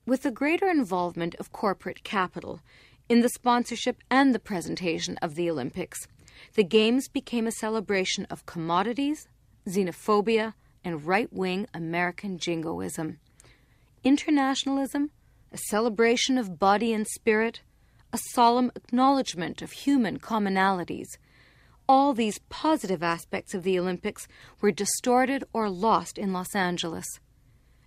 With the greater involvement of corporate capital in the sponsorship and the presentation of the Olympics, the Games became a celebration of commodities, xenophobia, and right-wing American jingoism. Internationalism, a celebration of body and spirit, a solemn acknowledgement of human commonalities. All these positive aspects of the Olympics were distorted or lost in Los Angeles.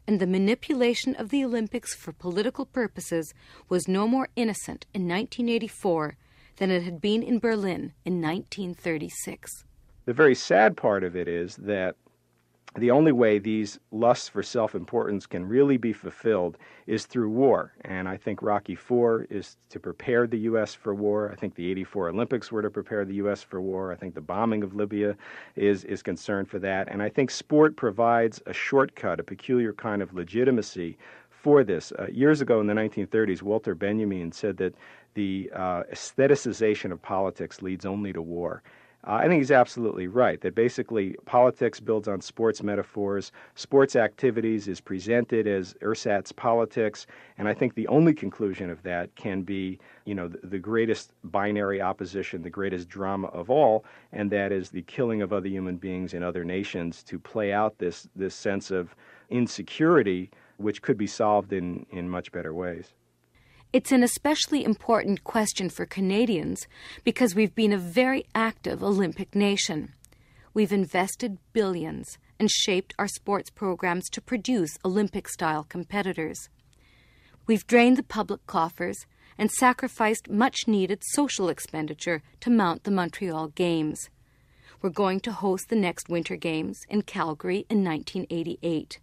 And the manipulation of the Olympics for political purposes was no more innocent in 1984 than it had been in Berlin in 1936. The very sad part of it is that the only way these lusts for self-importance can really be fulfilled is through war. And I think Rocky IV is to prepare the U.S. for war. I think the '84 Olympics were to prepare the U.S. for war. I think the bombing of Libya is concerned for that. And I think sport provides a shortcut, a peculiar kind of legitimacy for this. Years ago in the 1930s, Walter Benjamin said that the aestheticization of politics leads only to war. I think he's absolutely right, that basically politics builds on sports metaphors. Sports activities is presented as ersatz politics, and I think the only conclusion of that can be, the greatest binary opposition, the greatest drama of all, and that is the killing of other human beings in other nations to play out this sense of insecurity, which could be solved in much better ways. It's an especially important question for Canadians because we've been a very active Olympic nation. We've invested billions and shaped our sports programs to produce Olympic-style competitors. We've drained the public coffers and sacrificed much-needed social expenditure to mount the Montreal Games. We're going to host the next Winter Games in Calgary in 1988.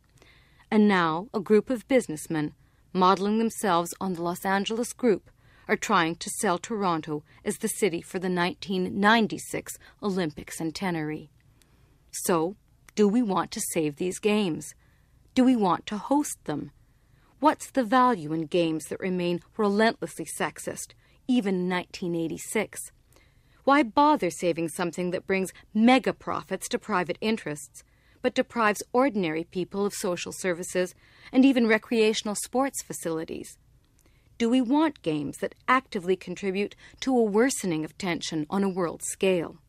And now a group of businessmen, modeling themselves on the Los Angeles group, are trying to sell Toronto as the city for the 1996 Olympic centenary. So, do we want to save these games? Do we want to host them? What's the value in games that remain relentlessly sexist, even in 1986? Why bother saving something that brings mega profits to private interests, but deprives ordinary people of social services and even recreational sports facilities? Do we want games that actively contribute to a worsening of tension on a world scale?